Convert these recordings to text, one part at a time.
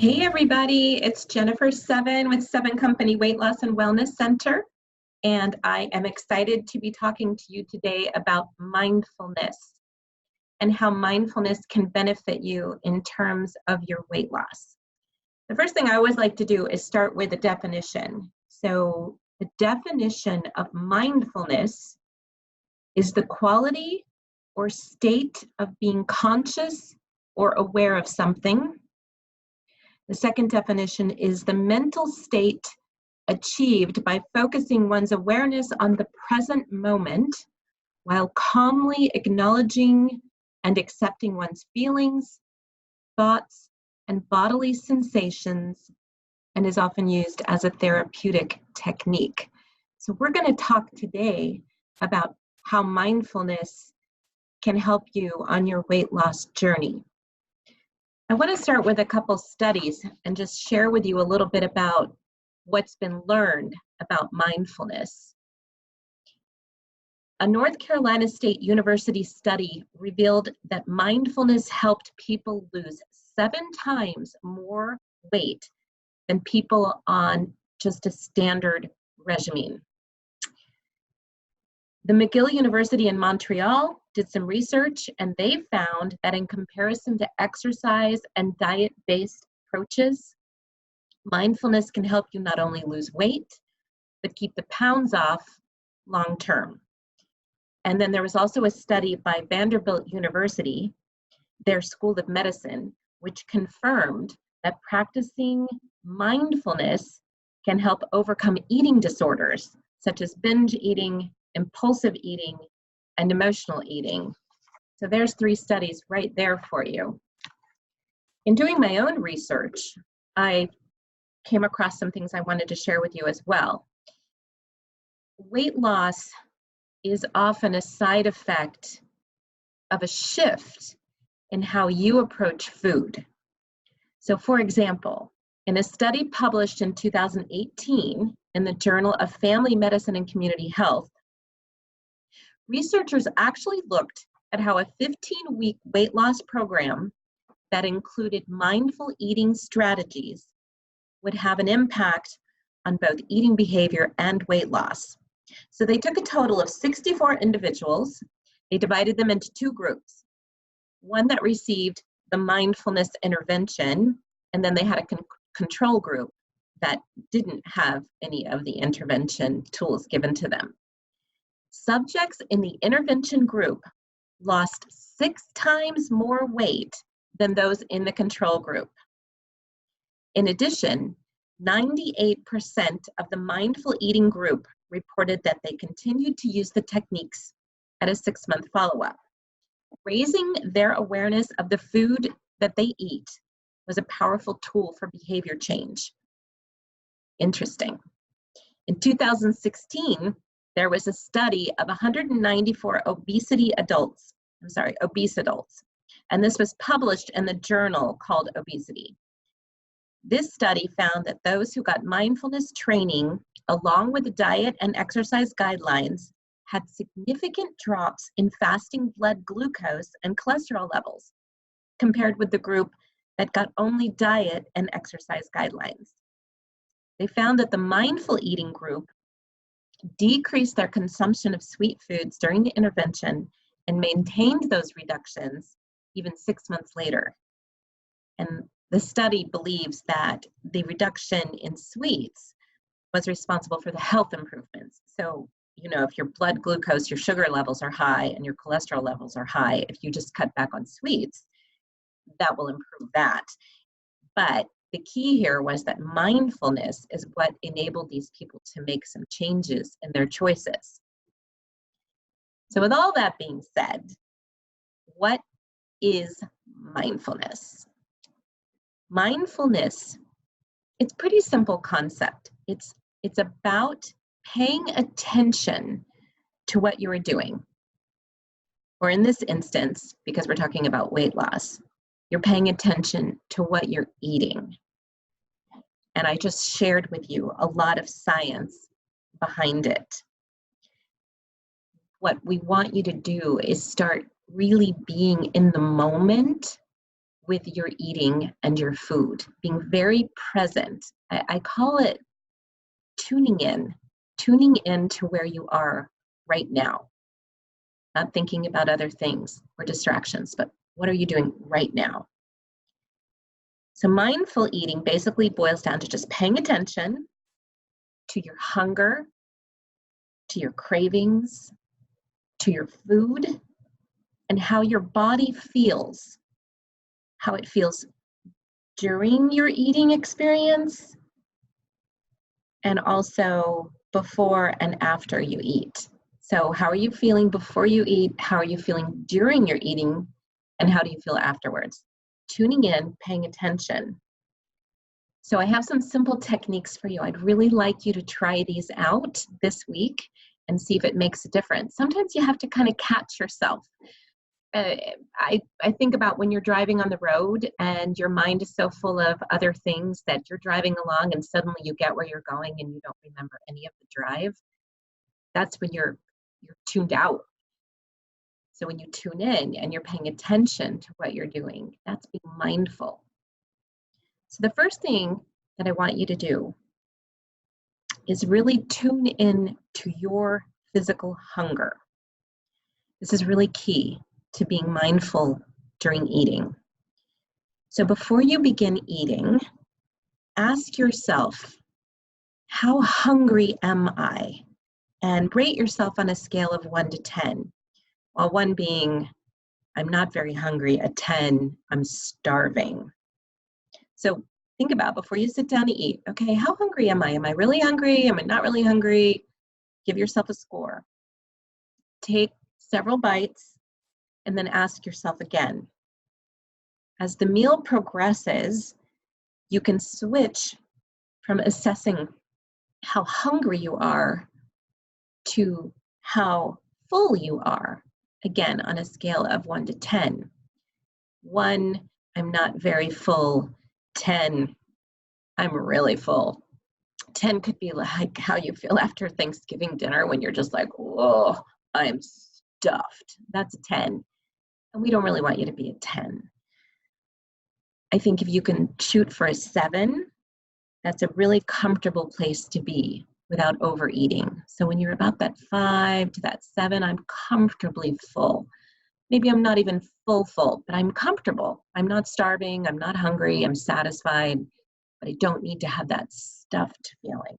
Hey everybody, it's Jennifer Seven with Seven Company Weight Loss and Wellness Center, and I am excited to be talking to you today about mindfulness and how mindfulness can benefit you in terms of your weight loss. The first thing I always like to do is start with a definition. So the definition of mindfulness is the quality or state of being conscious or aware of something. The second definition is the mental state achieved by focusing one's awareness on the present moment while calmly acknowledging and accepting one's feelings, thoughts, and bodily sensations, and is often used as a therapeutic technique. So we're going to talk today about how mindfulness can help you on your weight loss journey. I want to start with a couple studies and just share with you a little bit about what's been learned about mindfulness. A North Carolina State University study revealed that mindfulness helped people lose 7 times more weight than people on just a standard regimen. The McGill University in Montreal did some research, and they found that in comparison to exercise and diet-based approaches, mindfulness can help you not only lose weight, but keep the pounds off long term. And then there was also a study by Vanderbilt University, their School of Medicine, which confirmed that practicing mindfulness can help overcome eating disorders, such as binge eating, impulsive eating, and emotional eating. So there's 3 studies right there for you. In doing my own research, I came across some things I wanted to share with you as well. Weight loss is often a side effect of a shift in how you approach food. So for example, in a study published in 2018 in the Journal of Family Medicine and Community Health, researchers actually looked at how a 15-week weight loss program that included mindful eating strategies would have an impact on both eating behavior and weight loss. So they took a total of 64 individuals. They divided them into 2 groups. One that received the mindfulness intervention, and then they had a control group that didn't have any of the intervention tools given to them. Subjects in the intervention group lost 6 times more weight than those in the control group. In addition, 98% of the mindful eating group reported that they continued to use the techniques at a 6-month follow-up. Raising their awareness of the food that they eat was a powerful tool for behavior change. Interesting. In 2016, there was a study of 194 obese adults, and this was published in the journal called Obesity. This study found that those who got mindfulness training along with the diet and exercise guidelines had significant drops in fasting blood glucose and cholesterol levels compared with the group that got only diet and exercise guidelines. They found that the mindful eating group decreased their consumption of sweet foods during the intervention and maintained those reductions even 6 months later. And the study believes that the reduction in sweets was responsible for the health improvements. So, if your blood glucose, your sugar levels are high and your cholesterol levels are high, if you just cut back on sweets, that will improve that. But the key here was that mindfulness is what enabled these people to make some changes in their choices. So with all that being said, what is mindfulness? Mindfulness, it's a pretty simple concept. It's about paying attention to what you are doing. Or in this instance, because we're talking about weight loss, you're paying attention to what you're eating. And I just shared with you a lot of science behind it. What we want you to do is start really being in the moment with your eating and your food, being very present. I call it tuning in to where you are right now, not thinking about other things or distractions, but what are you doing right now? So mindful eating basically boils down to just paying attention to your hunger, to your cravings, to your food, and how your body feels, how it feels during your eating experience, and also before and after you eat. So how are you feeling before you eat? How are you feeling during your eating? And how do you feel afterwards? Tuning in, paying attention. So I have some simple techniques for you. I'd really like you to try these out this week and see if it makes a difference. Sometimes you have to kind of catch yourself. I think about when you're driving on the road and your mind is so full of other things that you're driving along and suddenly you get where you're going and you don't remember any of the drive. That's when you're tuned out. So when you tune in and you're paying attention to what you're doing, that's being mindful. So the first thing that I want you to do is really tune in to your physical hunger. This is really key to being mindful during eating. So before you begin eating, ask yourself, how hungry am I? And rate yourself on a scale of 1 to 10. While 1 being, I'm not very hungry, a 10, I'm starving. So think about before you sit down to eat, okay, how hungry am I? Am I really hungry? Am I not really hungry? Give yourself a score. Take several bites and then ask yourself again. As the meal progresses, you can switch from assessing how hungry you are to how full you are, again, on a scale of 1 to 10. 1, I'm not very full. 10, I'm really full. 10 could be like how you feel after Thanksgiving dinner when you're just like, whoa, I'm stuffed. That's a 10. And we don't really want you to be a 10. I think if you can shoot for a 7, that's a really comfortable place to be without overeating. So when you're about that 5 to that 7, I'm comfortably full. Maybe I'm not even full, but I'm comfortable. I'm not starving, I'm not hungry, I'm satisfied, but I don't need to have that stuffed feeling.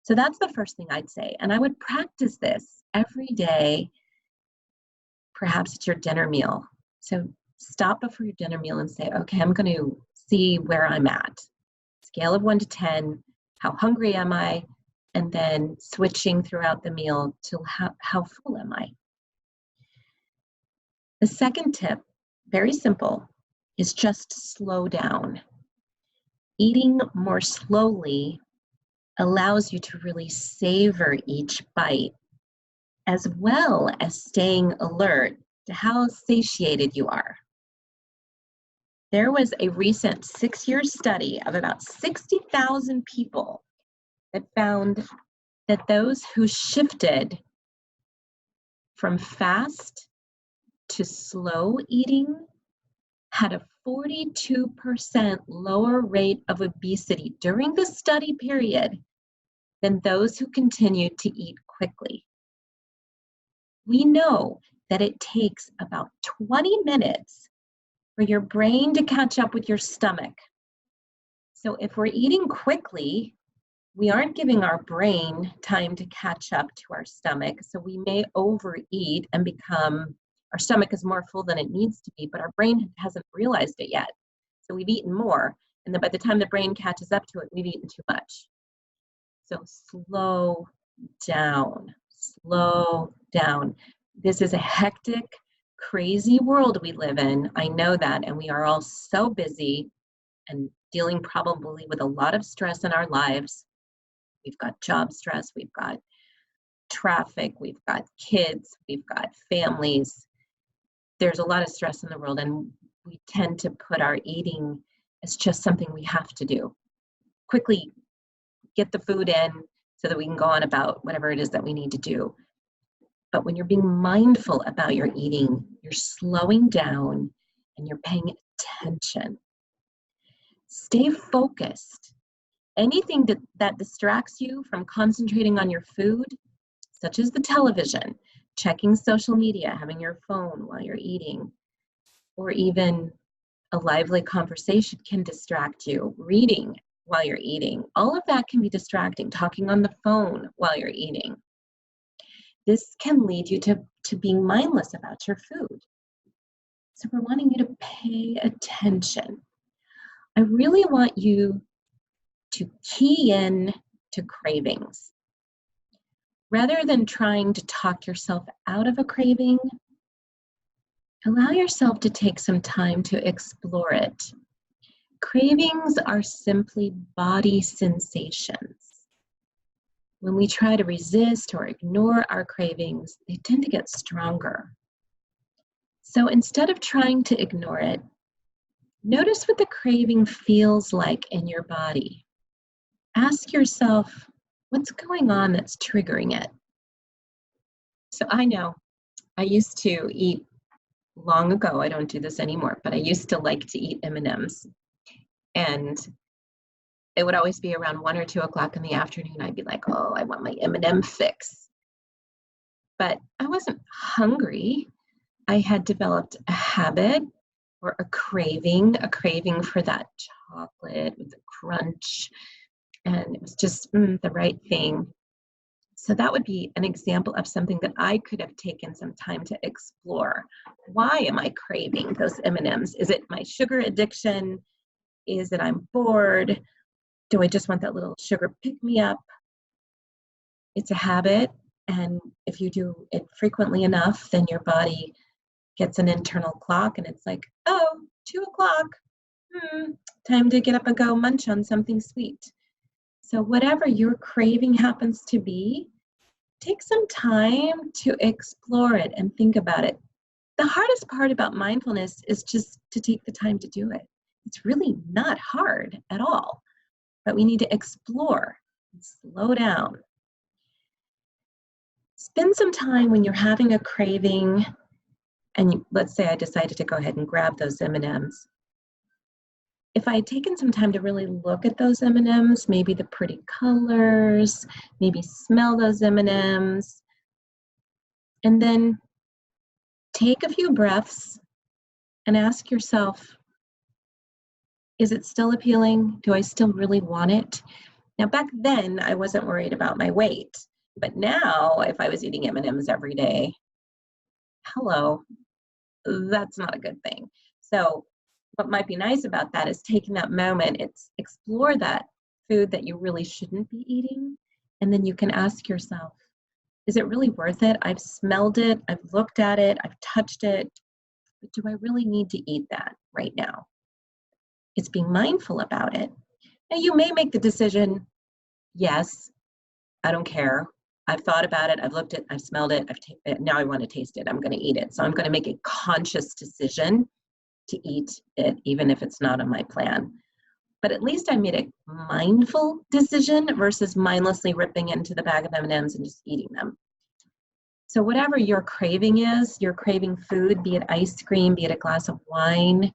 So that's the first thing I'd say. And I would practice this every day. Perhaps it's your dinner meal. So stop before your dinner meal and say, okay, I'm going to see where I'm at. Scale of 1 to 10, how hungry am I? And then switching throughout the meal to how full am I? The second tip, very simple, is just slow down. Eating more slowly allows you to really savor each bite, as well as staying alert to how satiated you are. There was a recent 6-year study of about 60,000 people that found that those who shifted from fast to slow eating had a 42% lower rate of obesity during the study period than those who continued to eat quickly. We know that it takes about 20 minutes for your brain to catch up with your stomach. So if we're eating quickly, we aren't giving our brain time to catch up to our stomach. So we may overeat and our stomach is more full than it needs to be, but our brain hasn't realized it yet. So we've eaten more. And then by the time the brain catches up to it, we've eaten too much. So slow down, slow down. This is a hectic, crazy world we live in. I know that. And we are all so busy and dealing probably with a lot of stress in our lives. We've got job stress, we've got traffic, we've got kids, we've got families. There's a lot of stress in the world, and we tend to put our eating as just something we have to do. Quickly get the food in so that we can go on about whatever it is that we need to do. But when you're being mindful about your eating, you're slowing down and you're paying attention. Stay focused. Anything that distracts you from concentrating on your food, such as the television, checking social media, having your phone while you're eating, or even a lively conversation can distract you. Reading while you're eating, all of that can be distracting. Talking on the phone while you're eating. This can lead you to being mindless about your food. So we're wanting you to pay attention. I really want you to key in to cravings. Rather than trying to talk yourself out of a craving, allow yourself to take some time to explore it. Cravings are simply body sensations. When we try to resist or ignore our cravings, they tend to get stronger. So instead of trying to ignore it, notice what the craving feels like in your body. Ask yourself, what's going on that's triggering it? So I know I used to eat long ago, I don't do this anymore, but I used to like to eat M&Ms. And it would always be around 1 or 2 o'clock in the afternoon. I'd be like, oh, I want my M&M fix. But I wasn't hungry. I had developed a habit or a craving for that chocolate with the crunch. And it was just the right thing. So that would be an example of something that I could have taken some time to explore. Why am I craving those M&Ms? Is it my sugar addiction? Is it I'm bored? Do I just want that little sugar pick-me-up? It's a habit, and if you do it frequently enough, then your body gets an internal clock, and it's like, oh, 2 o'clock, time to get up and go munch on something sweet. So whatever your craving happens to be, take some time to explore it and think about it. The hardest part about mindfulness is just to take the time to do it. It's really not hard at all, but we need to explore and slow down. Spend some time when you're having a craving, and let's say I decided to go ahead and grab those M&Ms. If I had taken some time to really look at those M&Ms, maybe the pretty colors, maybe smell those M&Ms, and then take a few breaths and ask yourself, is it still appealing? Do I still really want it? Now, back then, I wasn't worried about my weight. But now, if I was eating M&Ms every day, hello, that's not a good thing. So what might be nice about that is taking that moment, it's explore that food that you really shouldn't be eating. And then you can ask yourself, is it really worth it? I've smelled it, I've looked at it, I've touched it, but do I really need to eat that right now? It's being mindful about it. Now you may make the decision, yes, I don't care. I've thought about it, I've looked at it, I've smelled it, now I want to taste it, I'm going to eat it. So I'm going to make a conscious decision to eat it, even if it's not on my plan. But at least I made a mindful decision versus mindlessly ripping into the bag of M&Ms and just eating them. So whatever your craving is, you're craving food, be it ice cream, be it a glass of wine,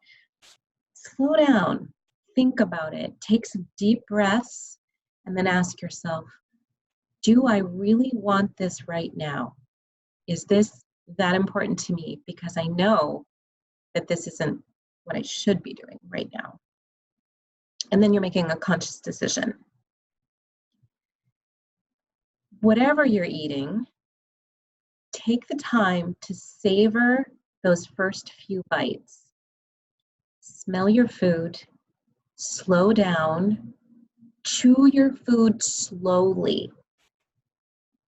slow down, think about it, take some deep breaths, and then ask yourself, do I really want this right now? Is this that important to me? Because I know that this isn't what I should be doing right now. And then you're making a conscious decision. Whatever you're eating, take the time to savor those first few bites. Smell your food, slow down, chew your food slowly.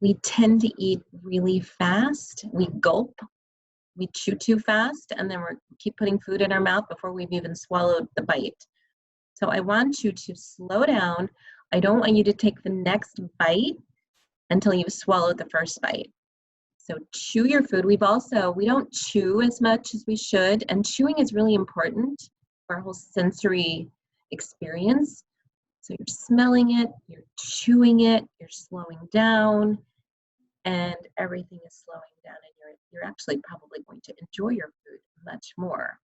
We tend to eat really fast. We gulp, we chew too fast, and then we keep putting food in our mouth before we've even swallowed the bite. So I want you to slow down. I don't want you to take the next bite until you've swallowed the first bite. So chew your food. We don't chew as much as we should, and chewing is really important for our whole sensory experience. So you're smelling it, you're chewing it, you're slowing down, and everything is slowing down, and you're actually probably going to enjoy your food much more.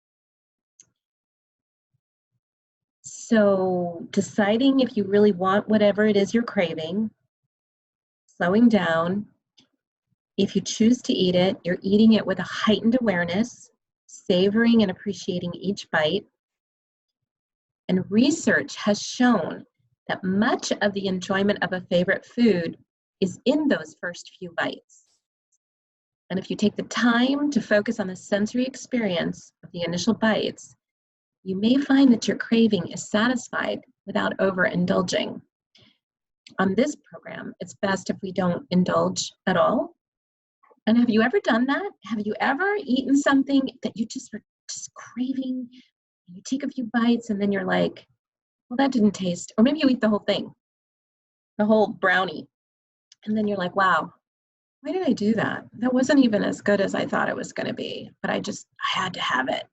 So deciding if you really want whatever it is you're craving, slowing down. If you choose to eat it, you're eating it with a heightened awareness, savoring and appreciating each bite. And research has shown that much of the enjoyment of a favorite food is in those first few bites. And if you take the time to focus on the sensory experience of the initial bites, you may find that your craving is satisfied without overindulging. On this program, it's best if we don't indulge at all. And have you ever done that? Have you ever eaten something that you just were just craving? You take a few bites and then you're like, well, that didn't taste, or maybe you eat the whole thing, the whole brownie. And then you're like, wow, why did I do that? That wasn't even as good as I thought it was going to be, but I had to have it.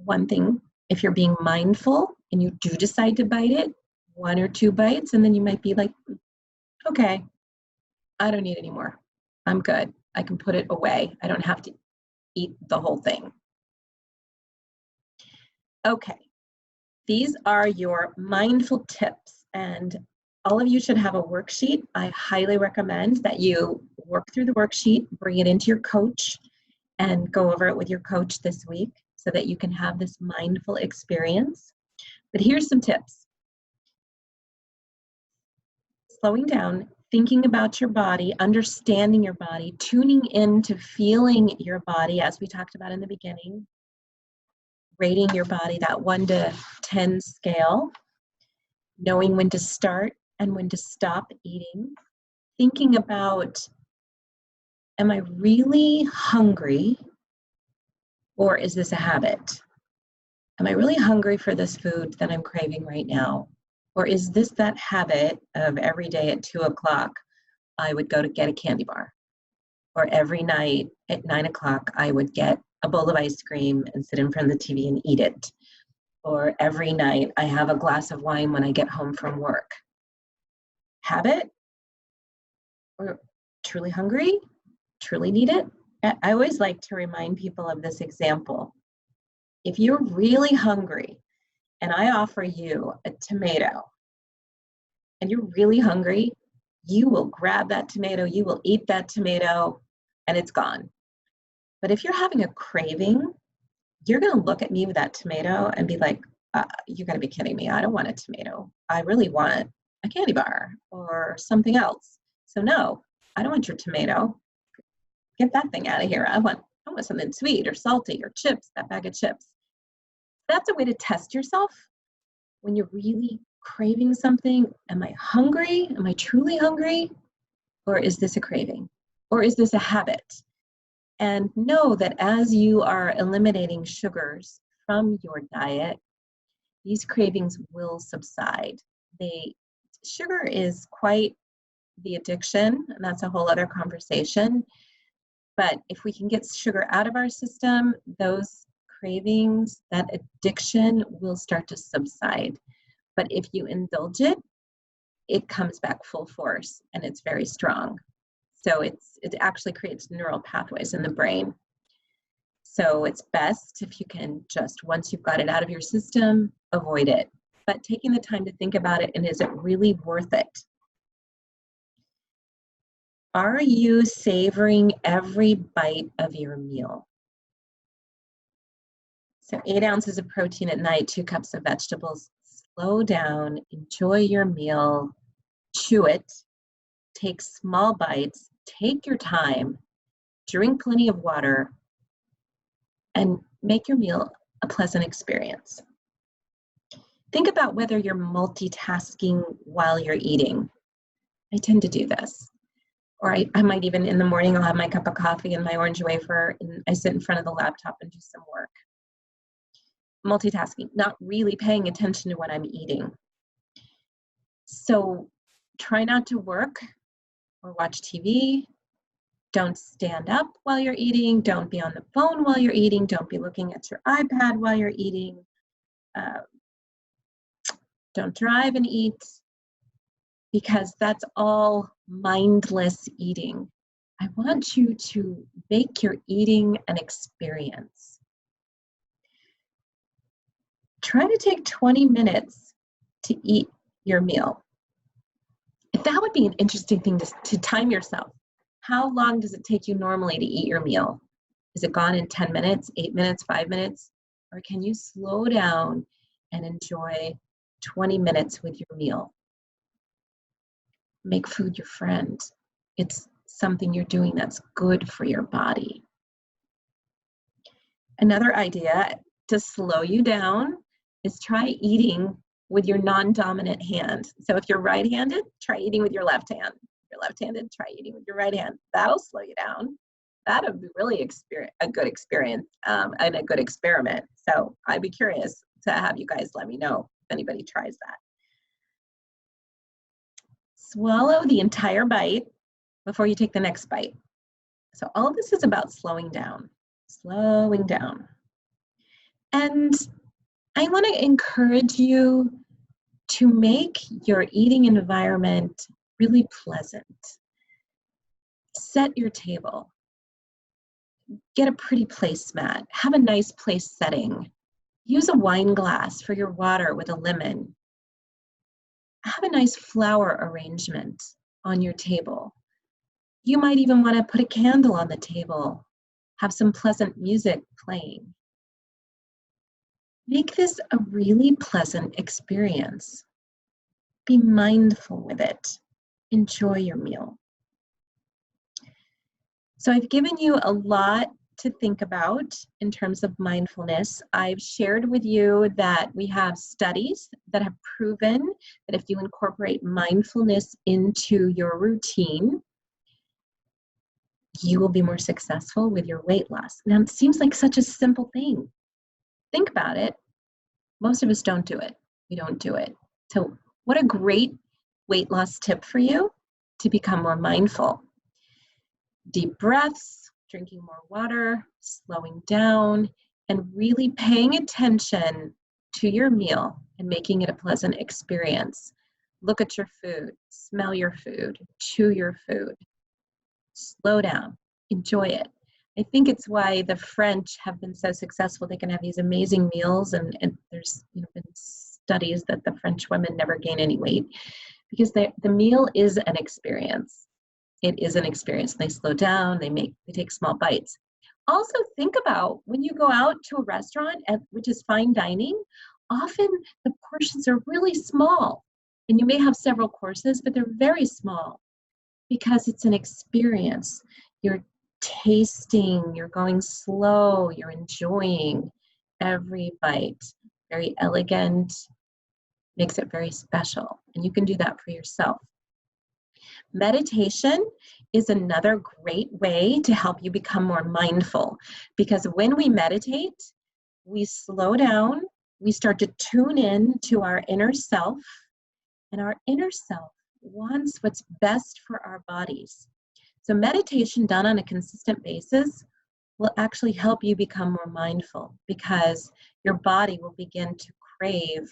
One thing, if you're being mindful and you do decide to bite it, 1 or 2 bites, and then you might be like, okay, I don't need any more. I'm good. I can put it away. I don't have to eat the whole thing. Okay, these are your mindful tips, and all of you should have a worksheet. I highly recommend that you work through the worksheet, bring it into your coach, and go over it with your coach this week so that you can have this mindful experience. But here's some tips. Slowing down, thinking about your body, understanding your body, tuning into feeling your body, as we talked about in the beginning, rating your body, that 1 to 10 scale, knowing when to start and when to stop eating, thinking about, am I really hungry, or is this a habit? Am I really hungry for this food that I'm craving right now? Or is this that habit of every day at 2 o'clock, I would go to get a candy bar? Or every night at 9 o'clock, I would get a bowl of ice cream and sit in front of the TV and eat it. Or every night, I have a glass of wine when I get home from work. Habit? Or truly hungry? Truly need it? I always like to remind people of this example. If you're really hungry and I offer you a tomato and you're really hungry, you will grab that tomato, you will eat that tomato, and it's gone. But if you're having a craving, you're going to look at me with that tomato and be like, you got to be kidding me. I don't want a tomato. I really want a candy bar or something else. So no, I don't want your tomato. Get that thing out of here. I want something sweet or salty or chips, that bag of chips. That's a way to test yourself when you're really craving something. Am I hungry? Am I truly hungry? Or is this a craving? Or is this a habit? And know that as you are eliminating sugars from your diet, these cravings will subside. Sugar is quite the addiction, and that's a whole other conversation. But if we can get sugar out of our system, those cravings, that addiction will start to subside. But if you indulge it, it comes back full force and it's very strong. So it actually creates neural pathways in the brain. So it's best if you can just, once you've got it out of your system, avoid it. But taking the time to think about it, and is it really worth it? Are you savoring every bite of your meal? So 8 ounces of protein at night, 2 cups of vegetables. Slow down, enjoy your meal, chew it, take small bites, take your time, drink plenty of water, and make your meal a pleasant experience. Think about whether you're multitasking while you're eating. I tend to do this. Or I might even, in the morning, I'll have my cup of coffee and my orange wafer, and I sit in front of the laptop and do some work. Multitasking, not really paying attention to what I'm eating. So try not to work or watch TV. Don't stand up while you're eating. Don't be on the phone while you're eating. Don't be looking at your iPad while you're eating. Don't drive and eat, because that's all mindless eating. I want you to make your eating an experience. try to take 20 minutes to eat your meal. That would be an interesting thing to time yourself. How long does it take you normally to eat your meal? Is it gone in 10 minutes, 8 minutes, 5 minutes? Or can you slow down and enjoy 20 minutes with your meal? Make food your friend. It's something you're doing that's good for your body. Another idea to slow you down is try eating with your non-dominant hand. So if you're right-handed, try eating with your left hand. If you're left-handed, try eating with your right hand. That'll slow you down. That'll be really a good experience and a good experiment. So I'd be curious to have you guys let me know if anybody tries that. Swallow the entire bite before you take the next bite. So all of this is about slowing down. Slowing down. And I want to encourage you to make your eating environment really pleasant. Set your table. Get a pretty placemat. Have a nice place setting. Use a wine glass for your water with a lemon. Have a nice flower arrangement on your table. You might even want to put a candle on the table. Have some pleasant music playing. Make this a really pleasant experience. Be mindful with it. Enjoy your meal. So I've given you a lot to think about in terms of mindfulness. I've shared with you that we have studies that have proven that if you incorporate mindfulness into your routine, you will be more successful with your weight loss. Now, it seems like such a simple thing. Think about it. Most of us don't do it. We don't do it. So what a great weight loss tip for you to become more mindful. Deep breaths, drinking more water, slowing down, and really paying attention to your meal and making it a pleasant experience. Look at your food, smell your food, chew your food. Slow down, enjoy it. I think it's why the French have been so successful. They can have these amazing meals, and there's been studies that the French women never gain any weight because the meal is an experience. It is an experience. They slow down, they take small bites. Also think about when you go out to a restaurant, which is fine dining, often the portions are really small. And you may have several courses, but they're very small because it's an experience. You're tasting, you're going slow, you're enjoying every bite. Very elegant, makes it very special. And you can do that for yourself. Meditation is another great way to help you become more mindful, because when we meditate, we slow down, we start to tune in to our inner self, and our inner self wants what's best for our bodies. So meditation done on a consistent basis will actually help you become more mindful, because your body will begin to crave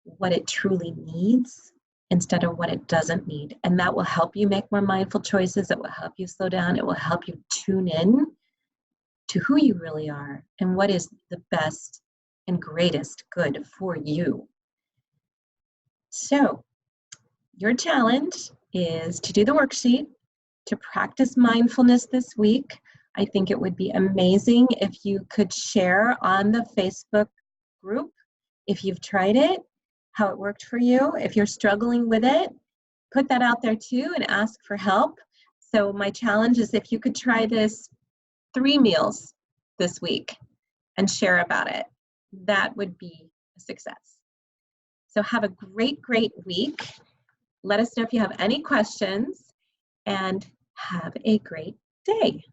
what it truly needs instead of what it doesn't need. And that will help you make more mindful choices. It will help you slow down. It will help you tune in to who you really are and what is the best and greatest good for you. So your challenge is to do the worksheet, to practice mindfulness this week. I think it would be amazing if you could share on the Facebook group if you've tried it, how it worked for you. If you're struggling with it, put that out there too and ask for help. So my challenge is if you could try this 3 meals this week and share about it, that would be a success. So have a great, great week. Let us know if you have any questions, and have a great day.